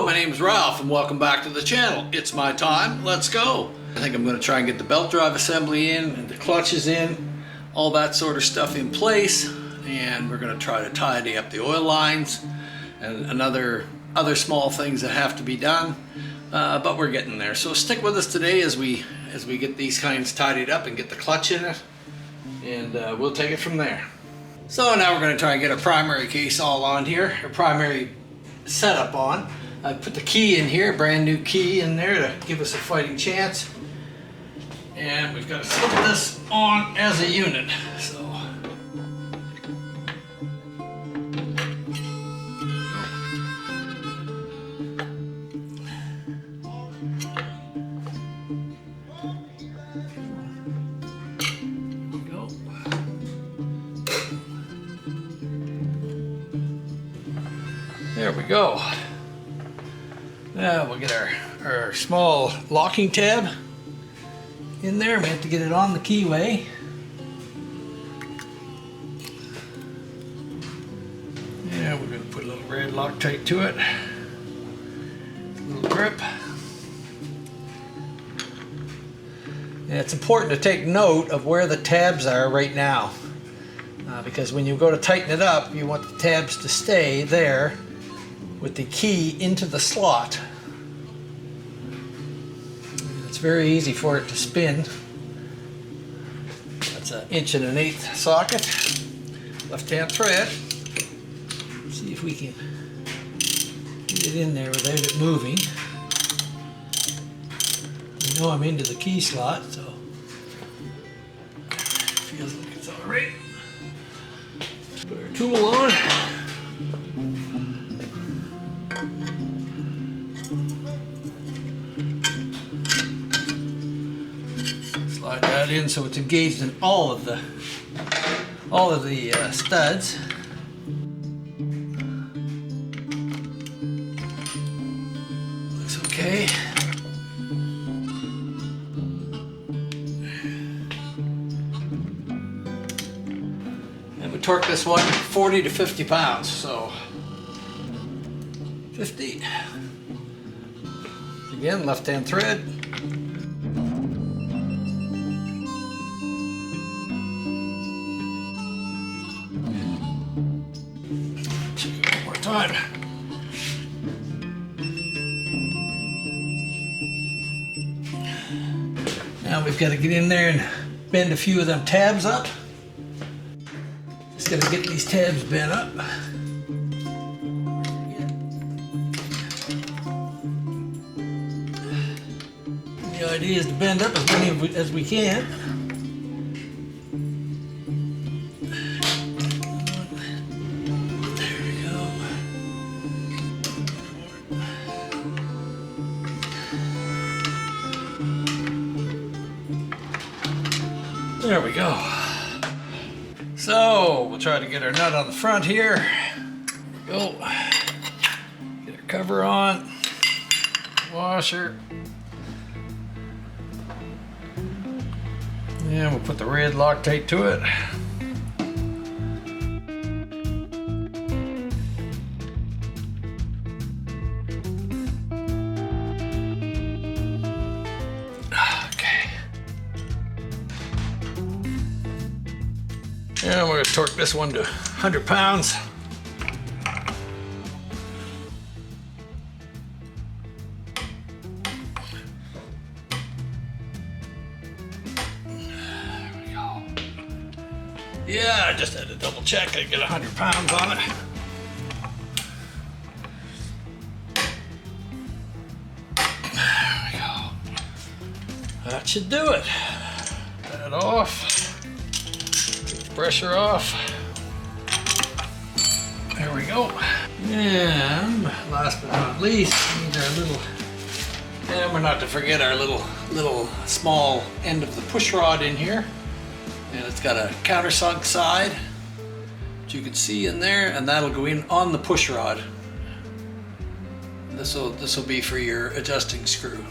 Hello, my name is Ralph and welcome back to the channel. It's my time, let's go. I think I'm going to try and get the belt drive assembly in and the clutches in, all that sort of stuff in place, and we're going to try to tidy up the oil lines and other small things that have to be done, but we're getting there. So stick with us today as we get these kinds tidied up and get the clutch in it, and we'll take it from there. So now we're going to try and get our primary case all on here, our primary setup on. I put the key in here, brand new key in there to give us a fighting chance. And we've got to slip this on as a unit. So there we go. Now we'll get our small locking tab in there. We have to get it on the keyway. Yeah, we're going to put a little red Loctite to it. A little grip. And it's important to take note of where the tabs are right now. Because when you go to tighten it up, you want the tabs to stay there with the key into the slot. It's very easy for it to spin. That's an 1 1/8" socket, left-hand thread. See if we can get it in there without it moving. I know I'm into the key slot, so feels like it's all right. Let's put our tool on. Slide that in so it's engaged in all of the studs. Looks okay. And we torque this one 40 to 50 pounds, so 50. Again, left-hand thread. Time. Now we've got to get in there and bend a few of them tabs up. Just got to get these tabs bent up. The idea is to bend up as many as we can. There we go. So we'll try to get our nut on the front here. There we go. Get our cover on. Washer. And we'll put the red Loctite to it. And we're going to torque this one to 100 pounds. There we go. Yeah, I just had to double check. I get 100 pounds on it. There we go. That should do it. That off. Pressure off. There we go. And last but not least, we need our little, and we're not to forget our little small end of the push rod in here. And it's got a countersunk side, which you can see in there, and that'll go in on the push rod. This will be for your adjusting screw.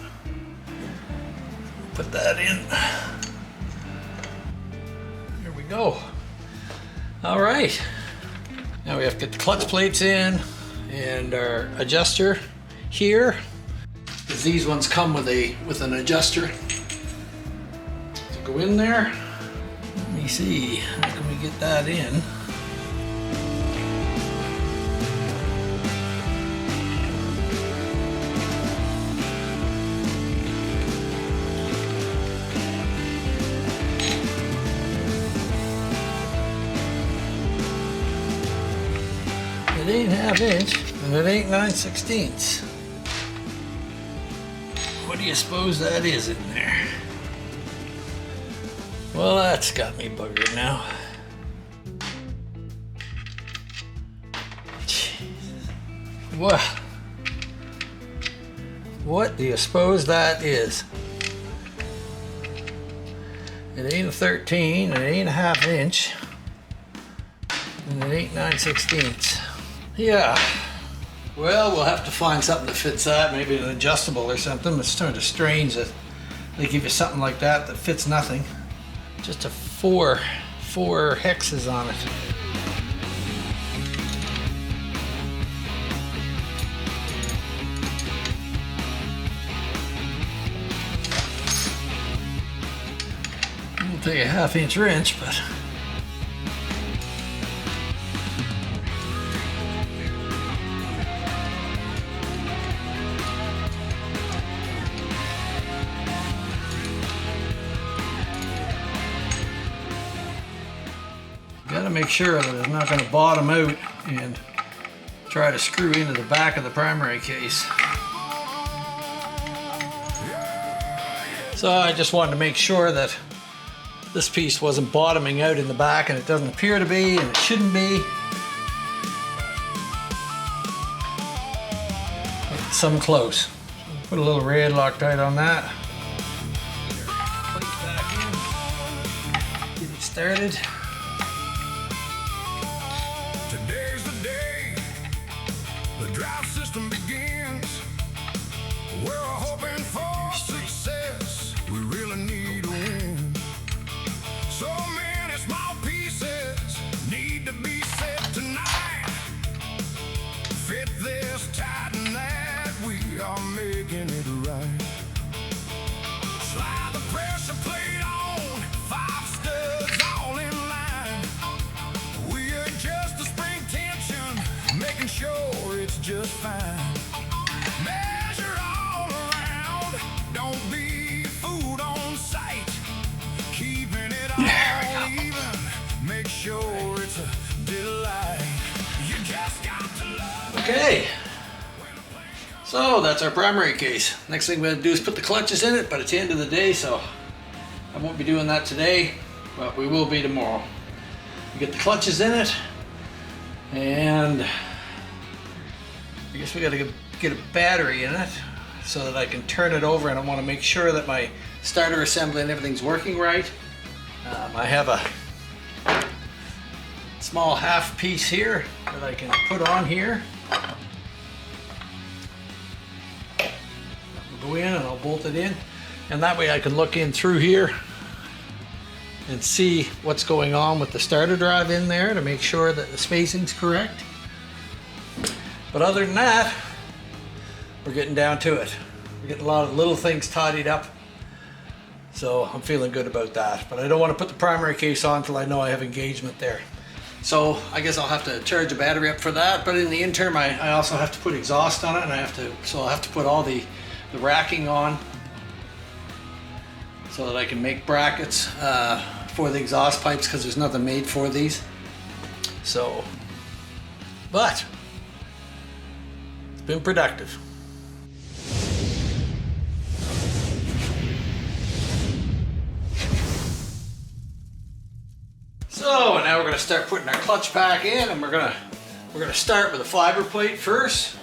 Put that in. There we go. All right. Now we have to get the clutch plates in and our adjuster here, because these ones come with an adjuster. So go in there. Let me see, how can we get that in? It ain't 1/2 inch and it ain't 9/16. What do you suppose that is in there? Well, that's got me buggered now. Jesus. What do you suppose that is? It ain't a 13, it ain't a 1/2 inch, and it ain't 9/16. Yeah, well, we'll have to find something that fits that, maybe an adjustable or something. It's sort of strange that they give you something like that that fits nothing. Just a four hexes on it. It'll take a 1/2 inch wrench, but gotta make sure that it's not going to bottom out and try to screw into the back of the primary case. So I just wanted to make sure that this piece wasn't bottoming out in the back, and it doesn't appear to be, and it shouldn't be. It's some close. Put a little red Loctite on that. Put it back in. Get it started. Today's the day the drive system begins. We're hoping for success. We really need a win. So many small pieces need to be set tonight. Fit this tight and that we are making it right. Slide the pressure plate on, 5 studs all in line. We adjust the spring tension, making sure it's just fine. Measure all around, don't be fooled on sight. Keeping it all even, make sure it's a delight. You just got to love it. Okay, so that's our primary case. Next thing we're gonna do is put the clutches in it, but it's the end of the day, so I won't be doing that today, but we will be tomorrow. We get the clutches in it, and I guess we gotta get a battery in it so that I can turn it over, and I want to make sure that my starter assembly and everything's working right. I have a small half piece here that I can put on here. I'll go in and I'll bolt it in, and that way I can look in through here and see what's going on with the starter drive in there to make sure that the spacing's correct. But other than that, we're getting down to it. We're getting a lot of little things tidied up, so I'm feeling good about that. But I don't want to put the primary case on until I know I have engagement there. So I guess I'll have to charge a battery up for that, but in the interim I also have to put exhaust on it, and I'll have to put all the racking on so that I can make brackets for the exhaust pipes, because there's nothing made for these. So, but it's been productive. So now we're going to start putting our clutch pack in, and we're going to start with a fiber plate first.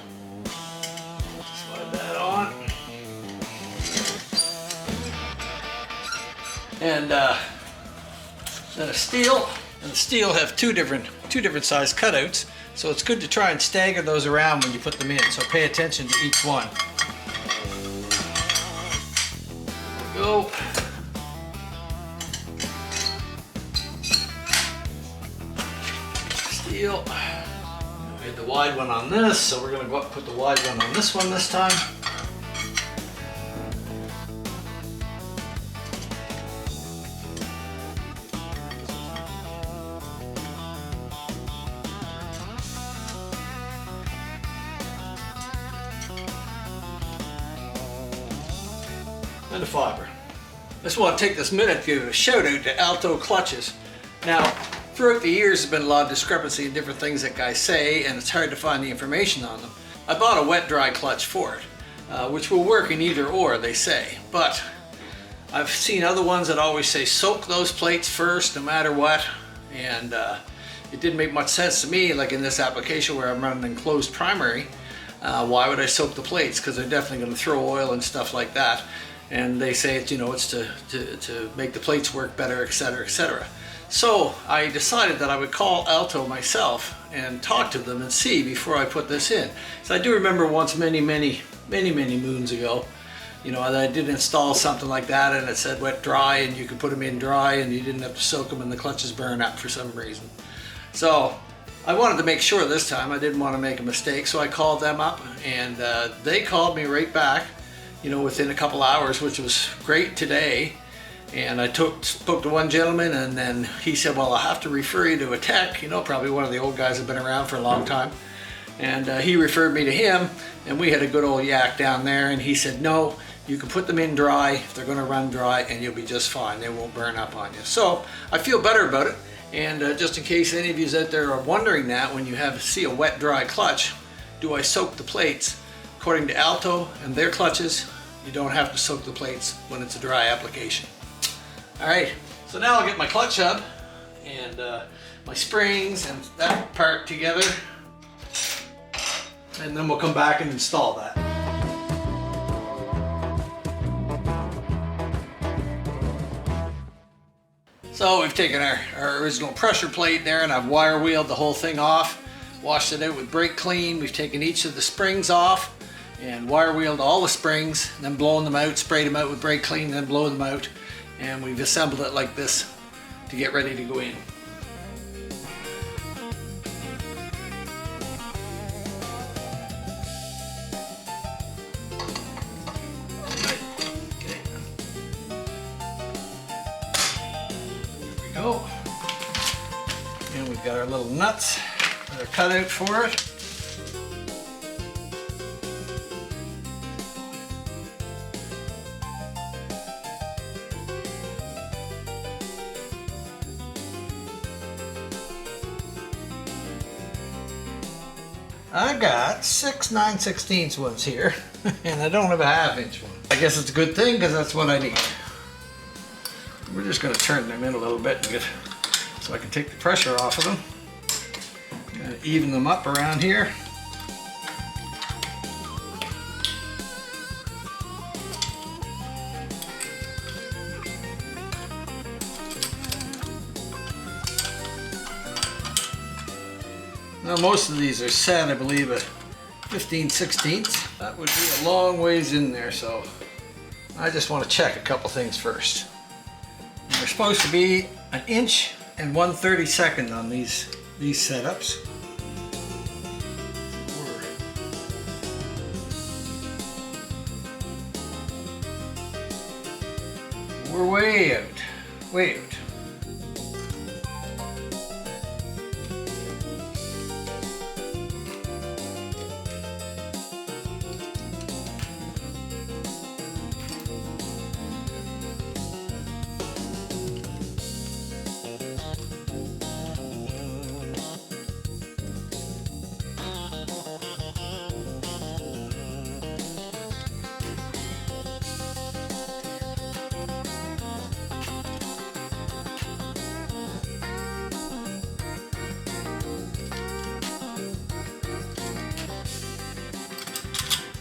Slide that on, and then a steel. And the steel have two different size cutouts, so it's good to try and stagger those around when you put them in. So pay attention to each one. There we go. Steel. We had the wide one on this, so we're going to go up and put the wide one on this one this time. And the fiber. I just want to take this minute to give a shout out to Alto clutches. Now, throughout the years there's been a lot of discrepancy in different things that guys say, and it's hard to find the information on them. I bought a wet dry clutch for it, which will work in either or, they say. But I've seen other ones that always say soak those plates first no matter what, and it didn't make much sense to me, like in this application where I'm running enclosed primary. Why would I soak the plates? Because they're definitely going to throw oil and stuff like that. And they say it's, you know, it's to make the plates work better, etc., etc. So I decided that I would call Alto myself and talk to them and see before I put this in. So I do remember once many moons ago, you know, that I did install something like that and it said wet dry and you could put them in dry and you didn't have to soak them and the clutches burn up for some reason. So I wanted to make sure this time. I didn't want to make a mistake, so I called them up and they called me right back, you know, within a couple hours, which was great today. And I spoke to one gentleman, and then he said, well, I'll have to refer you to a tech, you know, probably one of the old guys that have been around for a long time. And he referred me to him, and we had a good old yak down there, and he said, no, you can put them in dry, if they're going to run dry, and you'll be just fine. They won't burn up on you. So I feel better about it. And just in case any of you out there are wondering that, when you see a wet dry clutch, do I soak the plates? According to Alto and their clutches, you don't have to soak the plates when it's a dry application. All right, so now I'll get my clutch hub and my springs and that part together, and then we'll come back and install that. So we've taken our original pressure plate there, and I've wire wheeled the whole thing off, washed it out with brake clean. We've taken each of the springs off and wire wheeled all the springs, then blown them out, sprayed them out with brake clean, then blow them out, and we've assembled it like this to get ready to go in. There we go. And we've got our little nuts that are cut out for it. I got 6 9/16 ones here, and I don't have a 1/2 inch one. I guess it's a good thing because that's what I need. We're just going to turn them in a little bit so I can take the pressure off of them. Gonna even them up around here. Now most of these are set, I believe, at 15/16. That would be a long ways in there, so I just want to check a couple things first. They're supposed to be 1 inch and 1/32 on these setups. We're way out, way out.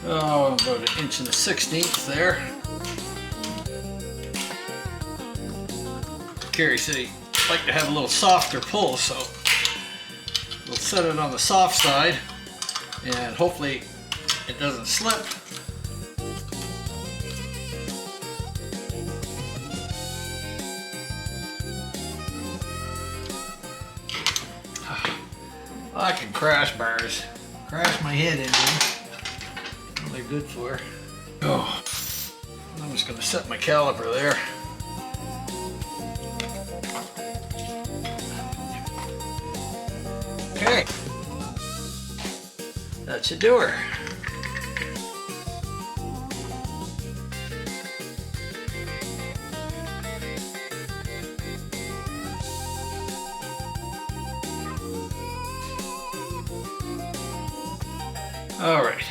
Oh, about 1 inch and 1/16 there. Carrie said he'd like to have a little softer pull, so we'll set it on the soft side and hopefully it doesn't slip. I can crash bars. Crash my head into them. What they're good for. Oh, I'm just going to set my caliper there. Okay. That should do her. All right,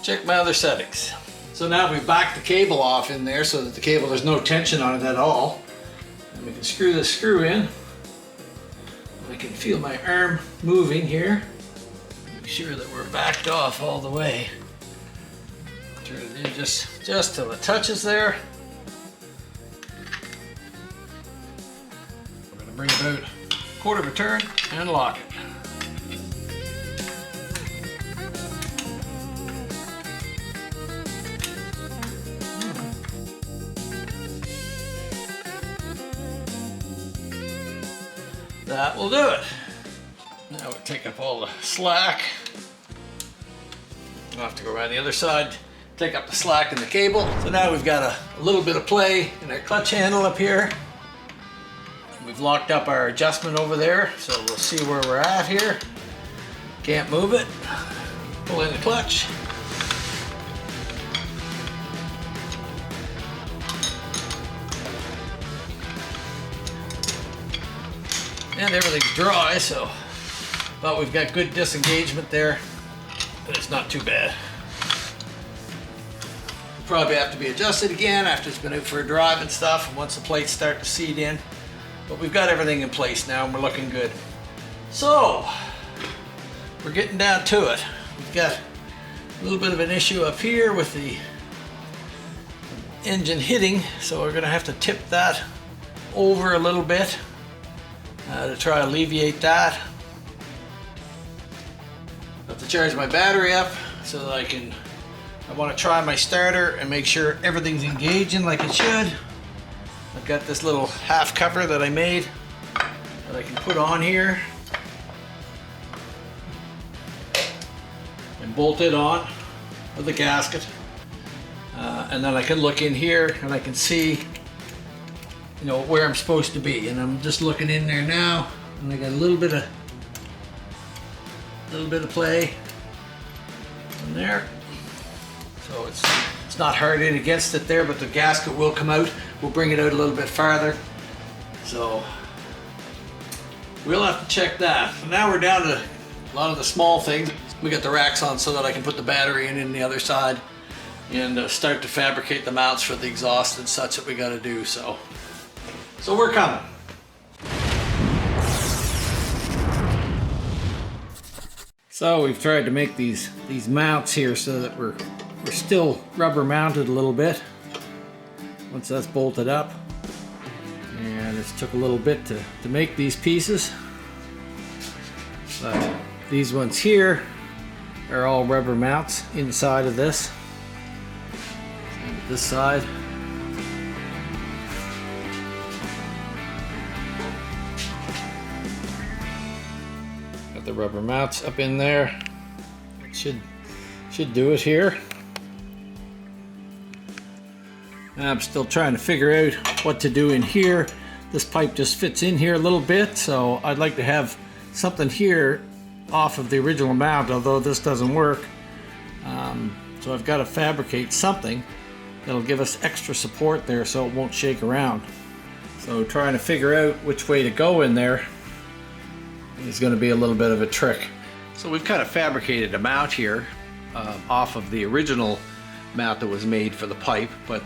check my other settings. So now we back the cable off in there so that the cable, there's no tension on it at all. And we can screw this screw in. I can feel my arm moving here. Make sure that we're backed off all the way. Turn it in just till it touches there. We're gonna bring about a quarter of a turn and lock it. That will do it. Now we take up all the slack. I'll have to go around the other side, take up the slack in the cable. So now we've got a little bit of play in our clutch handle up here. We've locked up our adjustment over there, so we'll see where we're at here. Can't move it. Pull in the clutch. And everything's dry, so but we've got good disengagement there, but it's not too bad. Probably have to be adjusted again after it's been out for a drive and stuff, and once the plates start to seat in. But we've got everything in place now and we're looking good. So, we're getting down to it. We've got a little bit of an issue up here with the engine hitting, so we're gonna have to tip that over a little bit. To try to alleviate that. I have to charge my battery up so that I want to try my starter and make sure everything's engaging like it should. I've got this little half cover that I made that I can put on here and bolt it on with the gasket. And then I can look in here and I can see where I'm supposed to be, and I'm just looking in there now, and I got a little bit of play in there. So it's not hard in against it there, but the gasket will come out. We'll bring it out a little bit farther. So we'll have to check that. So now we're down to a lot of the small things. We got the racks on so that I can put the battery in the other side and start to fabricate the mounts for the exhaust and such that we got to do. So we're coming. So we've tried to make these mounts here so that we're still rubber mounted a little bit once that's bolted up. And it's took a little bit to make these pieces. But these ones here are all rubber mounts inside of this. And this side. The rubber mounts up in there. It should do it here. I'm still trying to figure out what to do in here. This pipe just fits in here a little bit, so I'd like to have something here off of the original mount, although this doesn't work. So I've got to fabricate something that'll give us extra support there so it won't shake around. So trying to figure out which way to go in there is going to be a little bit of a trick. So we've kind of fabricated a mount here off of the original mount that was made for the pipe, but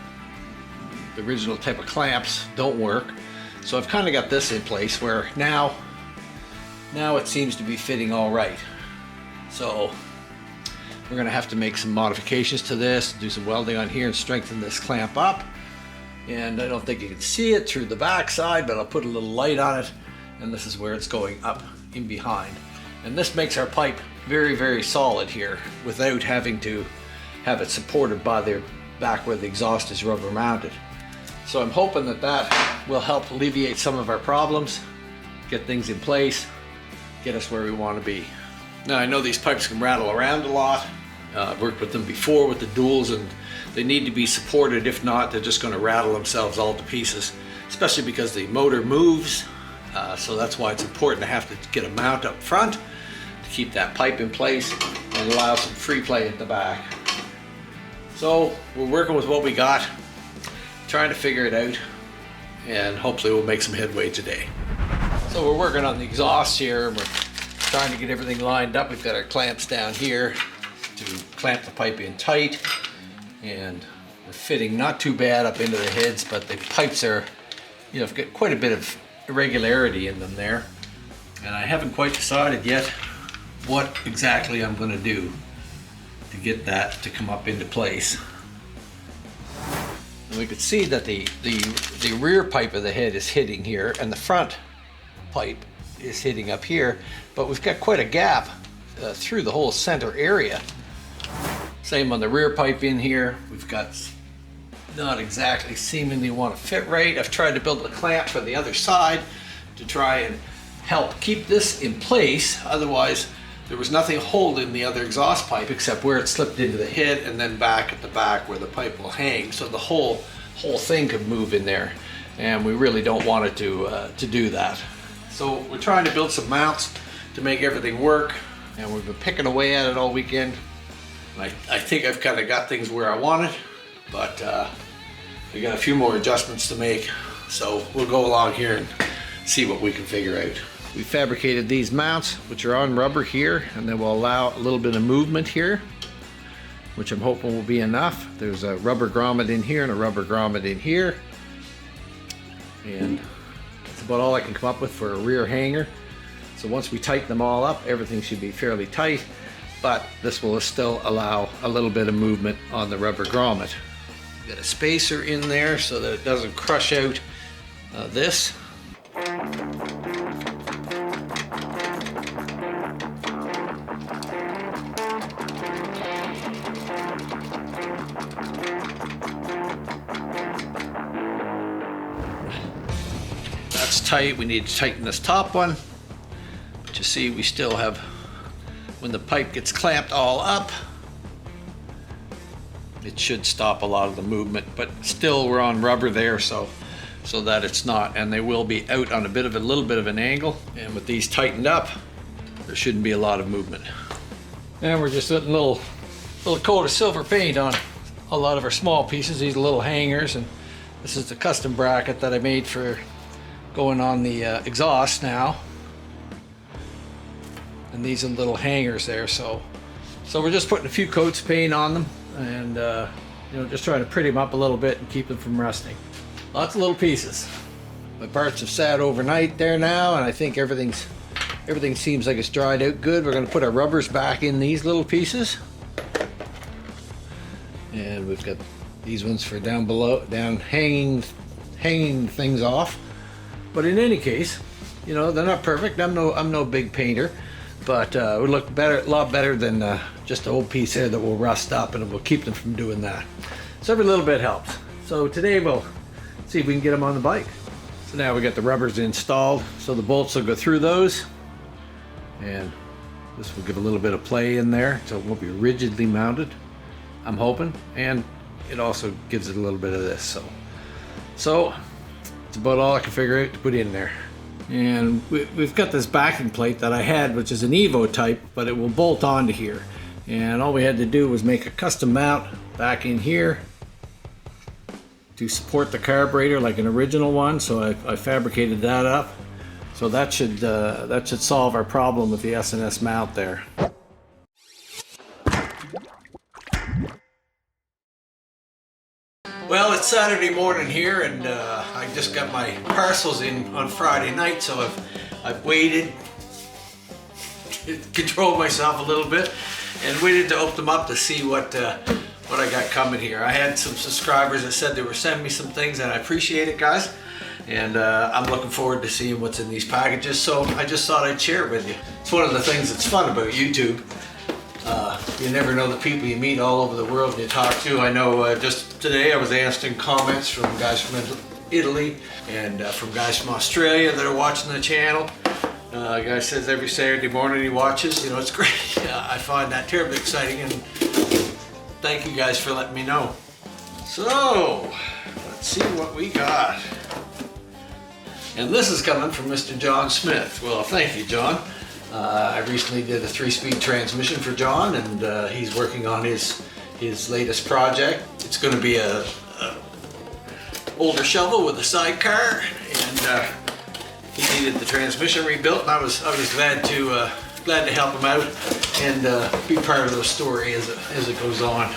the original type of clamps don't work. So I've kind of got this in place where now it seems to be fitting all right. So we're going to have to make some modifications to this, do some welding on here and strengthen this clamp up. And I don't think you can see it through the back side, but I'll put a little light on it, and this is where it's going up in behind. And this makes our pipe very, very solid here without having to have it supported by the back where the exhaust is rubber mounted. So I'm hoping that will help alleviate some of our problems, get things in place, get us where we want to be. Now I know these pipes can rattle around a lot. I've worked with them before with the duals, and they need to be supported. If not, they're just going to rattle themselves all to pieces, especially because the motor moves. So that's why it's important to have to get a mount up front to keep that pipe in place and allow some free play at the back. So we're working with what we got, trying to figure it out, and hopefully we'll make some headway today. So we're working on the exhaust here. We're trying to get everything lined up. We've got our clamps down here to clamp the pipe in tight, and we're fitting not too bad up into the heads, but the pipes are, you know, have got quite a bit of irregularity in them there, and I haven't quite decided yet what exactly I'm going to do to get that to come up into place. And we could see that the rear pipe of the head is hitting here, and the front pipe is hitting up here, but we've got quite a gap through the whole center area. Same on the rear pipe in here. We've got not exactly seemingly want to fit right. I've tried to build a clamp for the other side to try and help keep this in place. Otherwise, there was nothing holding the other exhaust pipe except where it slipped into the head and then back at the back where the pipe will hang. So the whole thing could move in there, and we really don't want it to do that. So we're trying to build some mounts to make everything work, and we've been picking away at it all weekend. I think I've kind of got things where I want it, but we got a few more adjustments to make, so we'll go along here and see what we can figure out. We fabricated these mounts, which are on rubber here, and they will allow a little bit of movement here, which I'm hoping will be enough. There's a rubber grommet in here and a rubber grommet in here, and that's about all I can come up with for a rear hanger. So once we tighten them all up, everything should be fairly tight, but this will still allow a little bit of movement on the rubber grommet. Got a spacer in there so that it doesn't crush out this. That's tight. We need to tighten this top one. But you see, we still have, when the pipe gets clamped all up, it should stop a lot of the movement, but still we're on rubber there, so that it's not, and they will be out on a little bit of an angle, and with these tightened up, there shouldn't be a lot of movement. And we're just putting a little coat of silver paint on a lot of our small pieces, these little hangers, and this is the custom bracket that I made for going on the exhaust now. And these are little hangers there, so we're just putting a few coats of paint on them, and you know, just trying to pretty them up a little bit and keep them from rusting. Lots of little pieces. My parts have sat overnight there now, and I think everything seems like it's dried out good. We're going to put our rubbers back in these little pieces, and we've got these ones for down below, down hanging things off. But in any case, you know, they're not perfect. I'm no big painter, but it would look better, a lot better than just an old piece here that will rust up, and it will keep them from doing that. So every little bit helps. So today we'll see if we can get them on the bike. So now we got the rubbers installed, so the bolts will go through those, and this will give a little bit of play in there, so it won't be rigidly mounted, I'm hoping, and it also gives it a little bit of this. So it's about all I can figure out to put in there. And we've got this backing plate that I had, which is an Evo type, but it will bolt onto here. And all we had to do was make a custom mount back in here to support the carburetor like an original one. So I fabricated that up. So that should solve our problem with the S&S mount there. Well, it's Saturday morning here, and I just got my parcels in on Friday night, so I've waited to control myself a little bit and waited to open them up to see what I got coming here. I had some subscribers that said they were sending me some things, and I appreciate it, guys. And I'm looking forward to seeing what's in these packages, so I just thought I'd share it with you. It's one of the things that's fun about YouTube. You never know the people you meet all over the world and you talk to. I know just today I was answering comments from guys from Italy and from guys from Australia that are watching the channel. Guy says every Saturday morning he watches. You know, it's great. I find that terribly exciting, and thank you guys for letting me know. So, let's see what we got. And this is coming from Mr. John Smith. Well, thank you, John. I recently did a 3-speed transmission for John, and he's working on his latest project. It's going to be a older shovel with a sidecar, and he needed the transmission rebuilt, and I was glad to help him out and be part of the story as it goes on.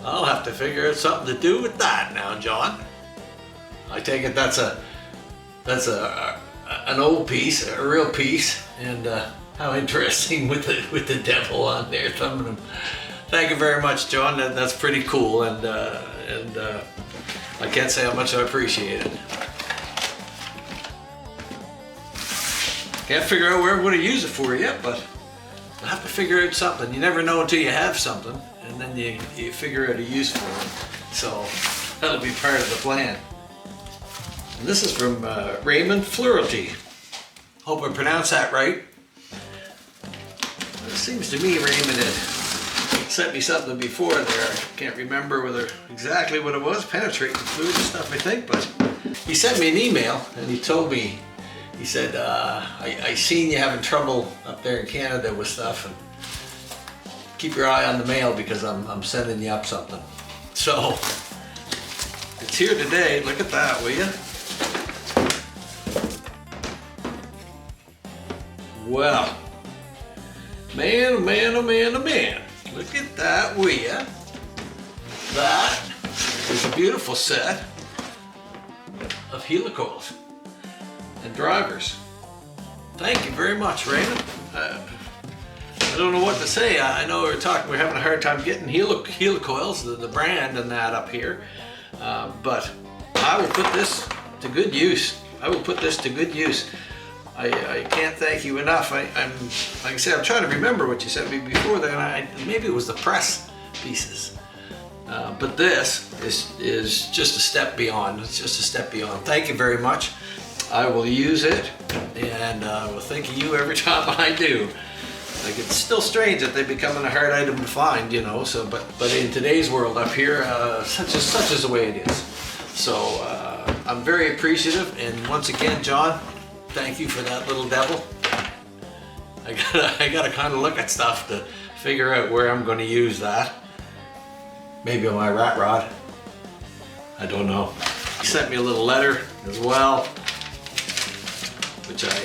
I'll have to figure out something to do with that now, John. I take it that's an old piece, a real piece, and how interesting with the devil on there thumbing him. Thank you very much, John. That's pretty cool, and I can't say how much I appreciate it. Can't figure out where I'm going to use it for yet, but I have to figure out something. You never know until you have something, and then you figure out a use for it. So that'll be part of the plan. And this is from Raymond FLHT. Hope I pronounced that right. It seems to me Raymond had sent me something before there. I can't remember exactly what it was. Penetrating fluid and stuff, I think. But he sent me an email, and he told me, he said, I seen you having trouble up there in Canada with stuff, and keep your eye on the mail because I'm sending you up something. So it's here today. Look at that, will you? Well, man, oh man, oh man, oh man. Look at that, will ya? That is a beautiful set of helicoils and drivers. Thank you very much, Raymond. I don't know what to say. I know we're having a hard time getting helicoils, the brand and that up here. But I will put this to good use. I will put this to good use. I can't thank you enough. Like I said, I'm trying to remember what you sent me before then. Maybe it was the press pieces. But this is just a step beyond. It's just a step beyond. Thank you very much. I will use it, and will think of you every time I do. Like, it's still strange that they're becoming a hard item to find, you know. So, but in today's world up here, such is the way it is. So I'm very appreciative, and once again, John, thank you for that little devil. I gotta kind of look at stuff to figure out where I'm going to use that. Maybe on my rat rod. I don't know. He sent me a little letter as well, which I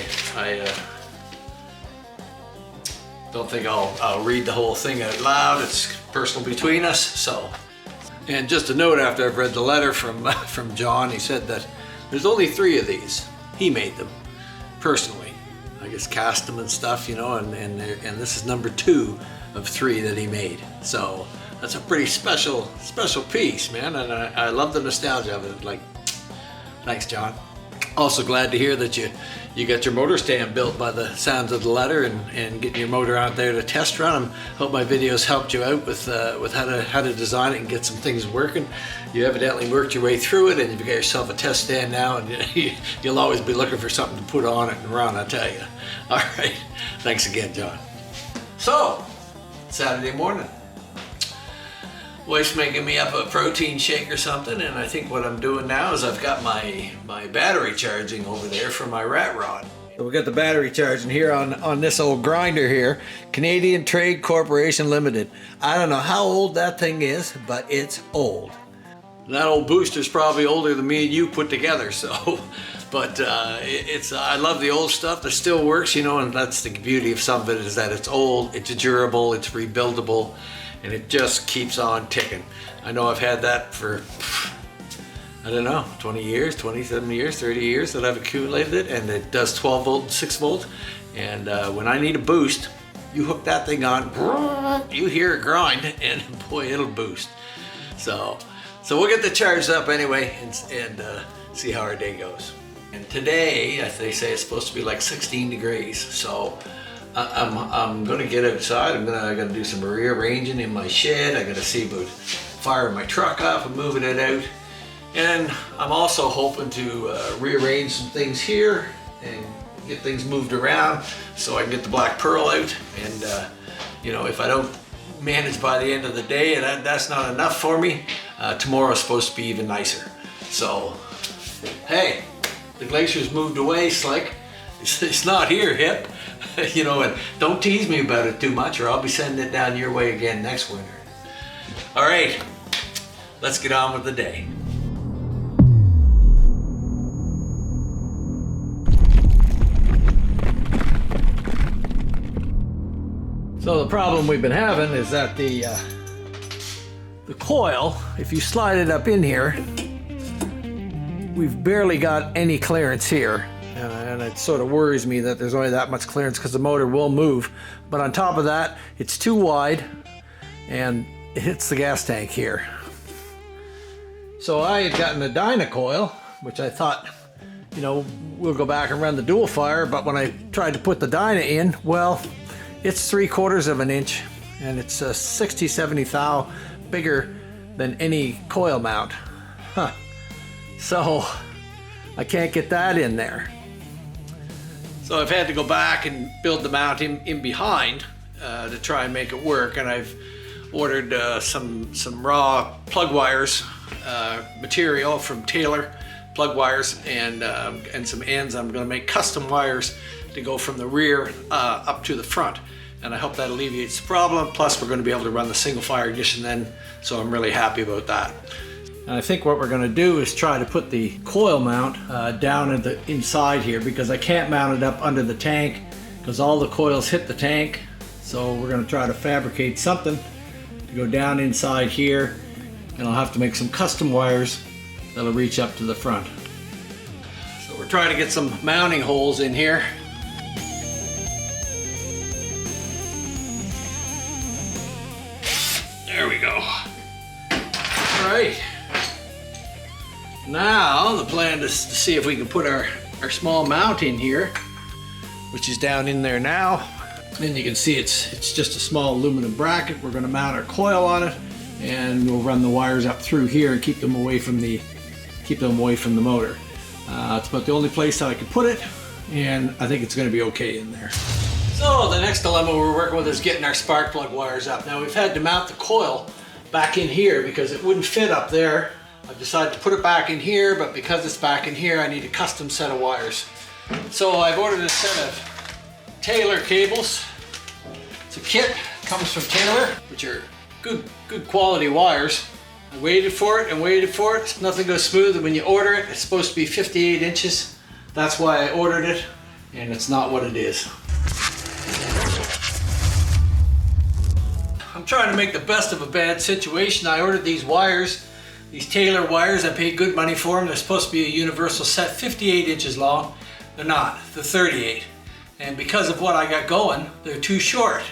don't think I'll read the whole thing out loud. It's personal between us. So, and just a note, after I've read the letter from John, he said that there's only 3 of these. He made them personally. I guess cast them and stuff, you know, and this is number 2 of 3 that he made. So that's a pretty special piece, man, and I love the nostalgia of it. Like, thanks, John. Also glad to hear that you got your motor stand built by the sounds of the letter, and getting your motor out there to test run. Hope my videos helped you out with how to design it and get some things working. You evidently worked your way through it, and you've got yourself a test stand now, and you'll always be looking for something to put on it and run, I tell you. All right, thanks again, John. So, Saturday morning. Wife's making me up a protein shake or something, and I think what I'm doing now is I've got my battery charging over there for my rat rod. So we got the battery charging here on this old grinder here, Canadian Trade Corporation Limited. I don't know how old that thing is, but it's old. That old booster's probably older than me and you put together, so. But I love the old stuff that still works, you know, and that's the beauty of some of it, is that it's old, it's durable, it's rebuildable, and it just keeps on ticking. I know I've had that for, I don't know, 20 years, 27 years, 30 years that I've accumulated it, and it does 12 volt and 6 volt. And when I need a boost, you hook that thing on, you hear it grind, and boy, it'll boost. So we'll get the charge up anyway, and see how our day goes. And today, as they say, it's supposed to be like 16 degrees. So I'm gonna get outside. I gotta do some rearranging in my shed. I gotta see about firing my truck up and moving it out. And I'm also hoping to rearrange some things here and get things moved around so I can get the black pearl out. And you know, if I don't manage by the end of the day and that's not enough for me, tomorrow's supposed to be even nicer. So, hey, the glacier's moved away, Slick. It's not here, Hip. You know, and don't tease me about it too much or I'll be sending it down your way again next winter. All right, let's get on with the day. So the problem we've been having is that the coil, if you slide it up in here, we've barely got any clearance here. And it sort of worries me that there's only that much clearance because the motor will move. But on top of that, it's too wide and it hits the gas tank here. So I had gotten a Dyna coil, which I thought, you know, we'll go back and run the dual fire. But when I tried to put the Dyna in, well, it's 3/4 of an inch and it's 60-70 thou bigger than any coil mount. Huh. So I can't get that in there. So I've had to go back and build the mount in behind to try and make it work. And I've ordered some raw plug wires material from Taylor plug wires and some ends. I'm going to make custom wires to go from the rear up to the front. And I hope that alleviates the problem. Plus we're going to be able to run the single fire ignition then. So I'm really happy about that. And I think what we're going to do is try to put the coil mount down in the inside here because I can't mount it up under the tank because all the coils hit the tank. So we're going to try to fabricate something to go down inside here, and I'll have to make some custom wires that'll reach up to the front. So we're trying to get some mounting holes in here. There we go. All right. Now the plan is to see if we can put our small mount in here, which is down in there now. And you can see it's just a small aluminum bracket. We're going to mount our coil on it, and we'll run the wires up through here and keep them away from the motor. It's about the only place that I can put it, and I think it's going to be okay in there. So the next dilemma we're working with is getting our spark plug wires up. Now we've had to mount the coil back in here because it wouldn't fit up there. I've decided to put it back in here, but because it's back in here, I need a custom set of wires. So I've ordered a set of Taylor cables. It's a kit, comes from Taylor, which are good quality wires. I waited for it and waited for it. Nothing goes smooth, and when you order it, it's supposed to be 58 inches. That's why I ordered it, and it's not what it is. I'm trying to make the best of a bad situation. I ordered these wires. These Taylor wires, I paid good money for them. They're supposed to be a universal set, 58 inches long. They're not, they're 38. And because of what I got going, they're too short.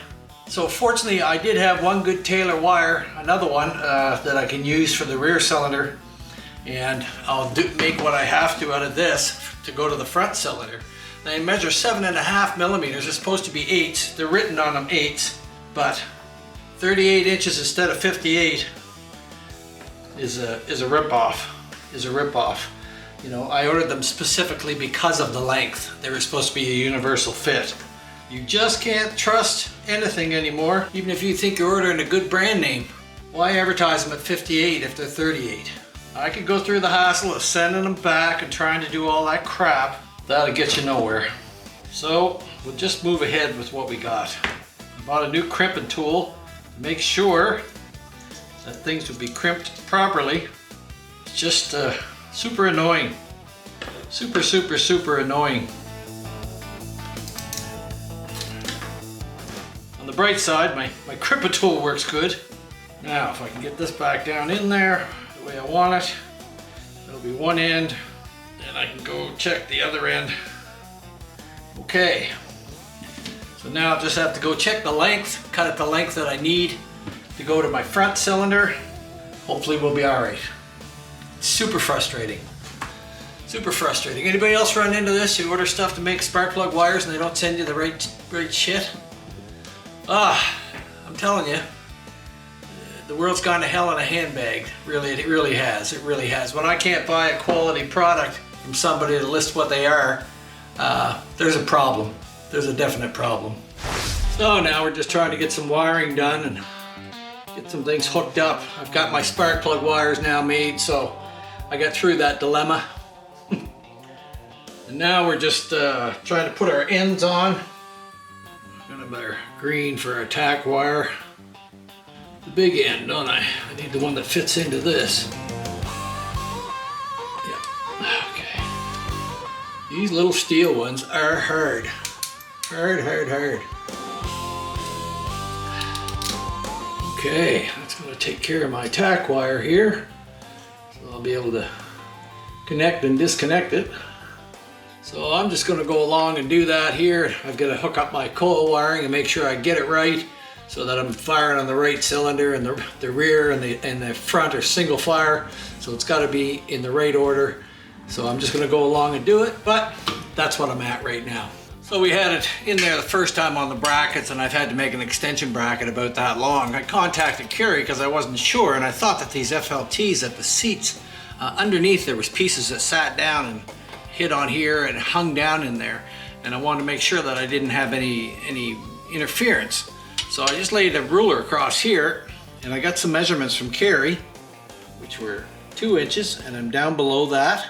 So fortunately, I did have one good Taylor wire, another one that I can use for the rear cylinder. And I'll make what I have to out of this to go to the front cylinder. They measure 7.5 millimeters. It's supposed to be 8s. They're written on them 8s, but 38 inches instead of 58 is a rip-off. You know, I ordered them specifically because of the length. They were supposed to be a universal fit. You just can't trust anything anymore, even if you think you're ordering a good brand name. Why advertise them at 58 if they're 38? I could go through the hassle of sending them back and trying to do all that crap. That'll get you nowhere. So we'll just move ahead with what we got. I bought a new crimping tool to make sure that things would be crimped properly. It's just super annoying. Super annoying. On the bright side, my crimping tool works good. Now, if I can get this back down in there the way I want it, that'll be one end, and I can go check the other end. Okay. So now I just have to go check the length, cut it the length that I need to go to my front cylinder. Hopefully we'll be all right. It's super frustrating. Super frustrating. Anybody else run into this? You order stuff to make spark plug wires and they don't send you the right shit? I'm telling you, the world's gone to hell in a handbag. Really, it really has. It really has. When I can't buy a quality product from somebody to list what they are, there's a problem. There's a definite problem. So now we're just trying to get some wiring done and get some things hooked up. I've got my spark plug wires now made, so I got through that dilemma. And now we're just trying to put our ends on. I'm gonna buy our green for our tack wire. The big end, don't I? I need the one that fits into this. Yep, okay. These little steel ones are hard. Hard. Okay, that's gonna take care of my tack wire here. So I'll be able to connect and disconnect it. So I'm just gonna go along and do that here. I've got to hook up my coil wiring and make sure I get it right so that I'm firing on the right cylinder, and the rear and the front are single fire. So it's gotta be in the right order. So I'm just gonna go along and do it, but that's what I'm at right now. So we had it in there the first time on the brackets, and I've had to make an extension bracket about that long. I contacted Kerry because I wasn't sure, and I thought that these FLTs at the seats, underneath there was pieces that sat down and hit on here and hung down in there, and I wanted to make sure that I didn't have any interference. So I just laid a ruler across here, and I got some measurements from Kerry, which were 2 inches, and I'm down below that,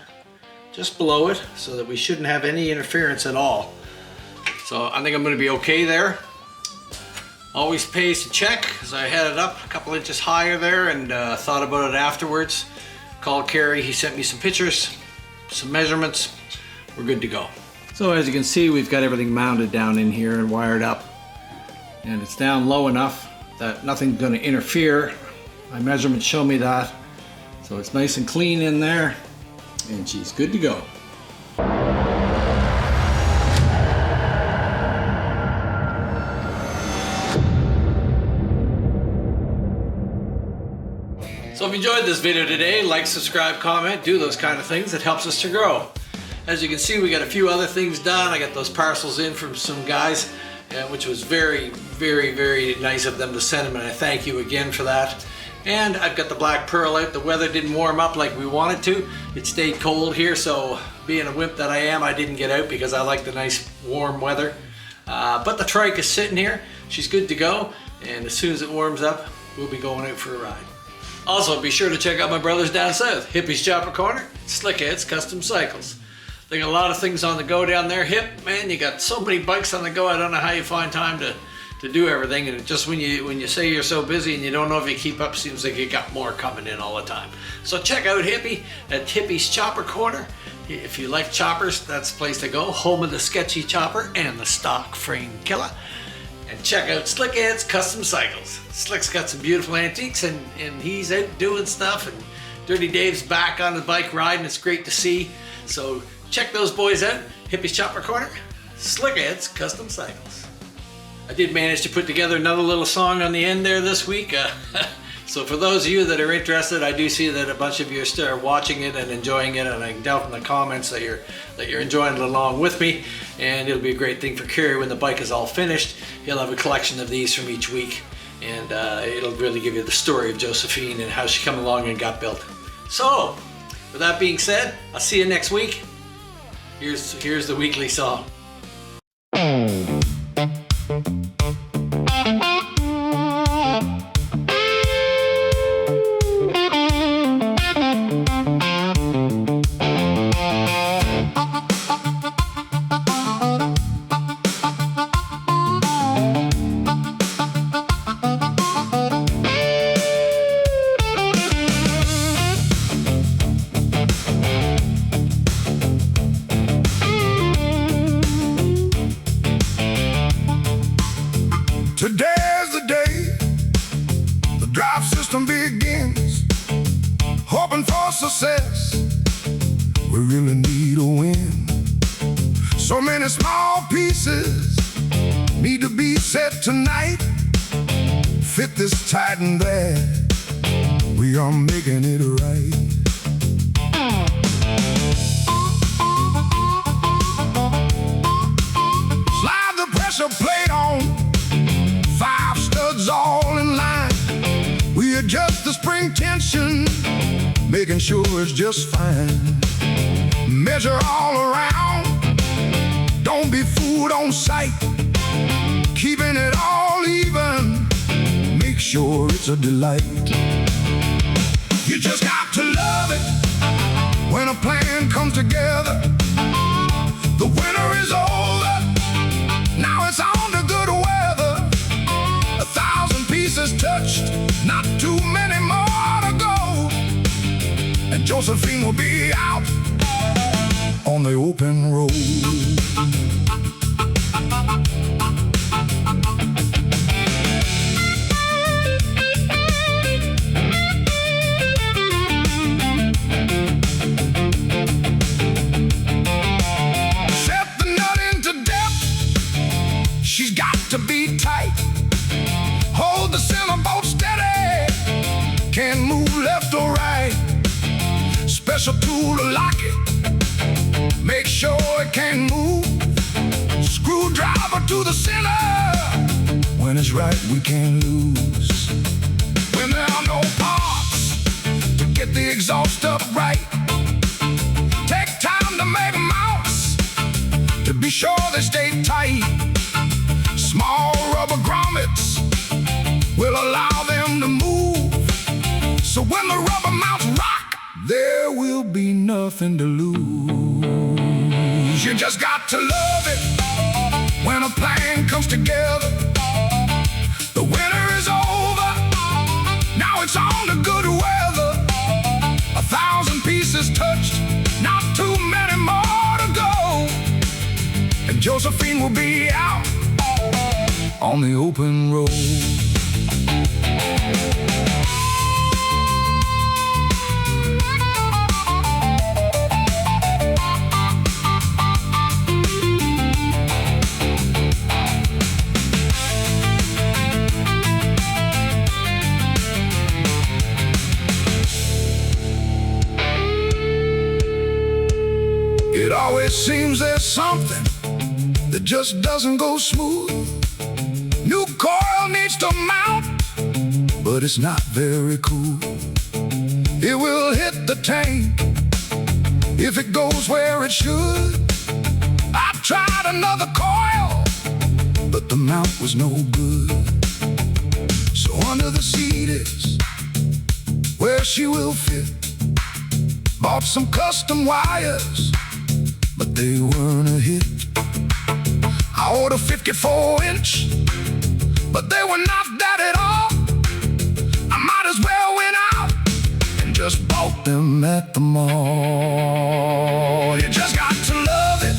just below it, so that we shouldn't have any interference at all. So I think I'm going to be okay there. Always pays to check, because I had it up a couple inches higher there and thought about it afterwards. Called Kerry, he sent me some pictures, some measurements. We're good to go. So as you can see, we've got everything mounted down in here and wired up, and it's down low enough that nothing's going to interfere. My measurements show me that. So it's nice and clean in there, and she's good to go. So if you enjoyed this video today, like, subscribe, comment, do those kind of things. It helps us to grow. As you can see, we got a few other things done. I got those parcels in from some guys, which was very nice of them to send them, and I thank you again for that. And I've got the black pearl out. The weather didn't warm up like we wanted to. It stayed cold here, so being a wimp that I am, I didn't get out because I like the nice warm weather. But the trike is sitting here. She's good to go, and as soon as it warms up, we'll be going out for a ride. Also, be sure to check out my brothers down south, Hippie's Chopper Corner, Slickheads Custom Cycles. They got a lot of things on the go down there. Hip, man, you got so many bikes on the go. I don't know how you find time to do everything. And just when you say you're so busy and you don't know if you keep up, seems like you got more coming in all the time. So check out Hippie at Hippie's Chopper Corner. If you like choppers, that's the place to go. Home of the sketchy chopper and the stock frame killer. And check out Slickheads Custom Cycles. Slick's got some beautiful antiques, and he's out doing stuff, and Dirty Dave's back on the bike riding. It's great to see. So check those boys out. Hippie's Chopper Corner, Slickheads Custom Cycles. I did manage to put together another little song on the end there this week. So for those of you that are interested, I do see that a bunch of you are still watching it and enjoying it, and I can tell from the comments that you're enjoying it along with me. And it'll be a great thing for Kerry when the bike is all finished. He'll have a collection of these from each week, and it'll really give you the story of Josephine and how she come along and got built. So, with that being said, I'll see you next week. Here's the weekly song. Today's the day the drive system begins. Hoping for success, we really need a win. So many small pieces need to be set tonight. Fit this tight and that we are making it right. pressure plate on, 5 studs all in line. We adjust the spring tension, making sure it's just fine. Measure all around, don't be fooled on sight. Keeping it all even, make sure it's a delight. You just got to love it when a plan comes together. The winter is over, now it's on to good weather. 1,000 pieces touched, not too many more to go. And Josephine will be out on the open road. She's got to be tight. Hold the center bolt steady. Can't move left or right. Special tool to lock it. Make sure it can't move. Screwdriver to the center. When it's right, we can't lose. When there are no parts to get the exhaust up right. Take time to make mounts to be sure they stay tight. Small rubber grommets will allow them to move. So when the rubber mounts rock, there will be nothing to lose. You just got to love it when a plan comes together. The winter is over, now it's on to good weather. 1,000 pieces touched, not too many more to go. And Josephine will be out on the open road. It always seems there's something that just doesn't go smooth. New coil needs to mount, but it's not very cool. It will hit the tank if it goes where it should. I've tried another coil, but the mount was no good. So under the seat is where she will fit. Bought some custom wires, but they weren't a hit. I ordered 54-inch, but they were not that at all. I might as well went out and just bought them at the mall. You just got to love it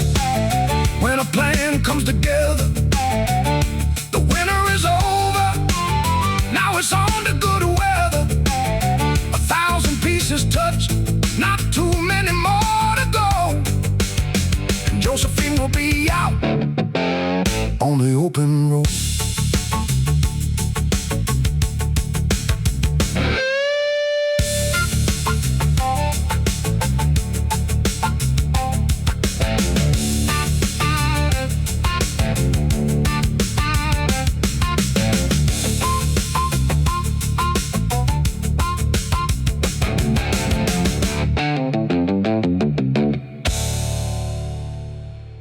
when a plan comes together.